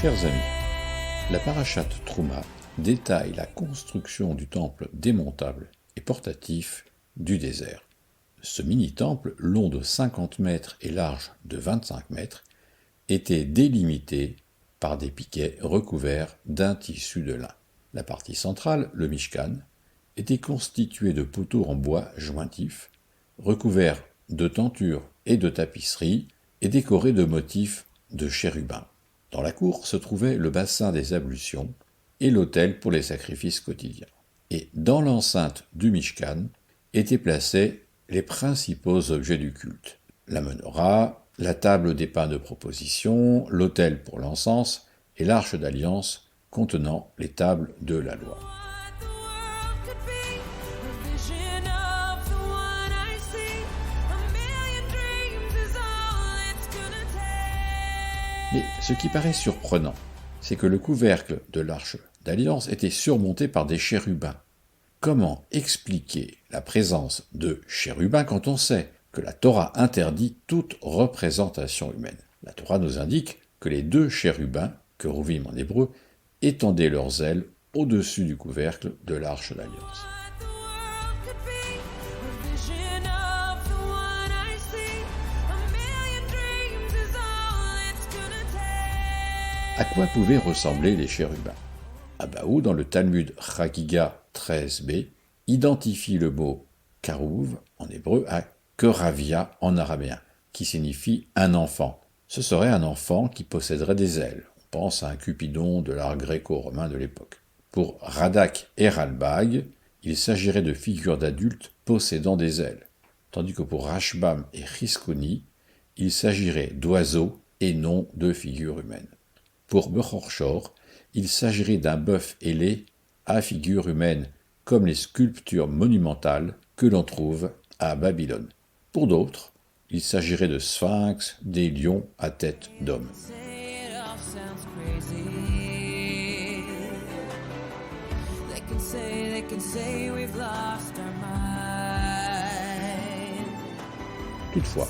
Chers amis, la parashate Trouma détaille la construction du temple démontable et portatif du désert. Ce mini-temple, long de 50 mètres et large de 25 mètres, était délimité par des piquets recouverts d'un tissu de lin. La partie centrale, le Mishkan, était constituée de poteaux en bois jointifs, recouverts de tentures et de tapisseries et décorés de motifs de chérubins. Dans la cour se trouvait le bassin des ablutions et l'autel pour les sacrifices quotidiens. Et dans l'enceinte du Mishkan étaient placés les principaux objets du culte. La menorah, la table des pains de proposition, l'autel pour l'encens et l'arche d'alliance contenant les tables de la loi. Mais ce qui paraît surprenant, c'est que le couvercle de l'arche d'alliance était surmonté par des chérubins. Comment expliquer la présence de chérubins quand on sait que la Torah interdit toute représentation humaine? La Torah nous indique que les deux chérubins, kérouvim en hébreu, étendaient leurs ailes au-dessus du couvercle de l'arche d'alliance. À quoi pouvaient ressembler les chérubins? Abaou, dans le Talmud Chagiga 13b, identifie le mot karouv en hébreu à keravia en araméen, qui signifie un enfant. Ce serait un enfant qui posséderait des ailes. On pense à un Cupidon de l'art gréco-romain de l'époque. Pour Radak et Ralbag, il s'agirait de figures d'adultes possédant des ailes, tandis que pour Rashbam et Chizkuni, il s'agirait d'oiseaux et non de figures humaines. Pour Bechor, il s'agirait d'un bœuf ailé à figure humaine, comme les sculptures monumentales que l'on trouve à Babylone. Pour d'autres, il s'agirait de sphinx, des lions à tête d'homme. Toutefois,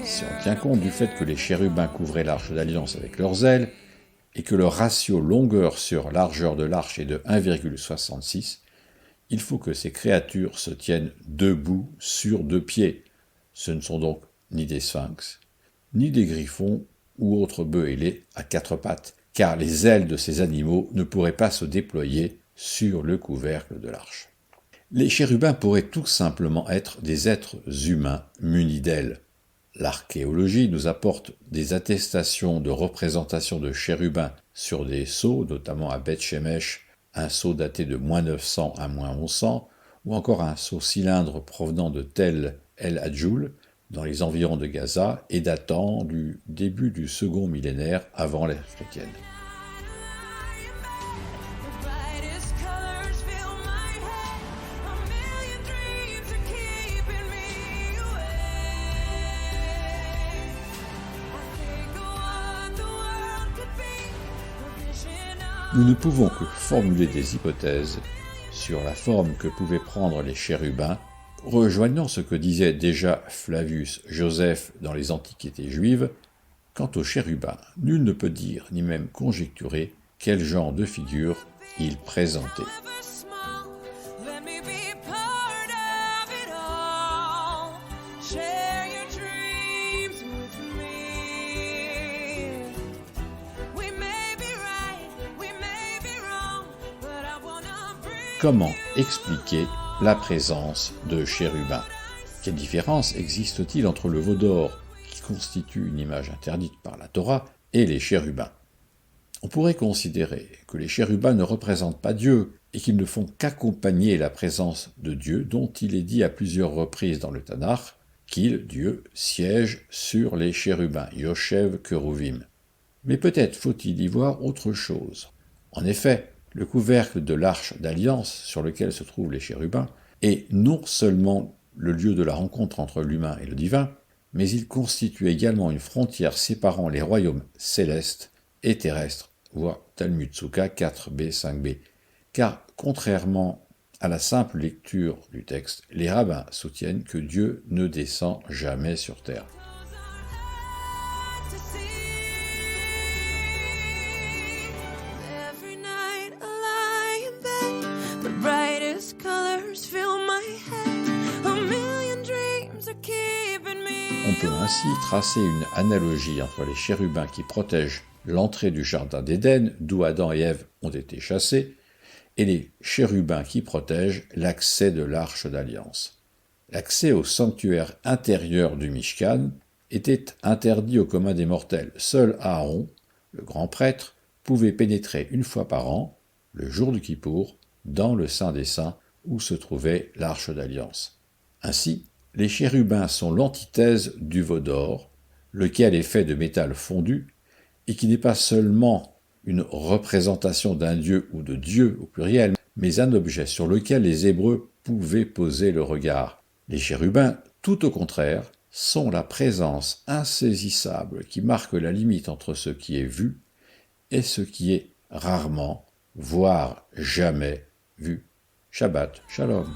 si on tient compte du fait que les chérubins couvraient l'arche d'alliance avec leurs ailes, et que le ratio longueur sur largeur de l'arche est de 1,66, il faut que ces créatures se tiennent debout sur deux pieds. Ce ne sont donc ni des sphinx, ni des griffons ou autres bœufs ailés à quatre pattes, car les ailes de ces animaux ne pourraient pas se déployer sur le couvercle de l'arche. Les chérubins pourraient tout simplement être des êtres humains munis d'ailes. L'archéologie nous apporte des attestations de représentation de chérubins sur des sceaux, notamment à Beth Shemesh, un sceau daté de -900 à -1100, ou encore un sceau cylindre provenant de Tel El Adjoul, dans les environs de Gaza, et datant du début du second millénaire avant l'ère chrétienne. Nous ne pouvons que formuler des hypothèses sur la forme que pouvaient prendre les chérubins, rejoignant ce que disait déjà Flavius Joseph dans les Antiquités juives. Quant aux chérubins, nul ne peut dire ni même conjecturer quel genre de figure ils présentaient. Comment expliquer la présence de chérubins? Quelle différence existe-t-il entre le veau d'or, qui constitue une image interdite par la Torah, et les chérubins? On pourrait considérer que les chérubins ne représentent pas Dieu et qu'ils ne font qu'accompagner la présence de Dieu, dont il est dit à plusieurs reprises dans le Tanakh qu'il, Dieu, siège sur les chérubins, Yoshev Keruvim. Mais peut-être faut-il y voir autre chose. En effet, le couvercle de l'arche d'alliance sur lequel se trouvent les chérubins est non seulement le lieu de la rencontre entre l'humain et le divin, mais il constitue également une frontière séparant les royaumes célestes et terrestres, voir Talmud Souka 4b, 5b. Car, contrairement à la simple lecture du texte, les rabbins soutiennent que Dieu ne descend jamais sur terre. On peut ainsi tracer une analogie entre les chérubins qui protègent l'entrée du jardin d'Éden, d'où Adam et Ève ont été chassés, et les chérubins qui protègent l'accès de l'arche d'alliance. L'accès au sanctuaire intérieur du Mishkan était interdit au commun des mortels. Seul Aaron, le grand prêtre, pouvait pénétrer une fois par an, le jour du Kippour, dans le Saint des Saints où se trouvait l'arche d'alliance. Ainsi, les chérubins sont l'antithèse du veau d'or, lequel est fait de métal fondu et qui n'est pas seulement une représentation d'un dieu ou de Dieu au pluriel, mais un objet sur lequel les Hébreux pouvaient poser le regard. Les chérubins, tout au contraire, sont la présence insaisissable qui marque la limite entre ce qui est vu et ce qui est rarement, voire jamais vu. Shabbat Shalom.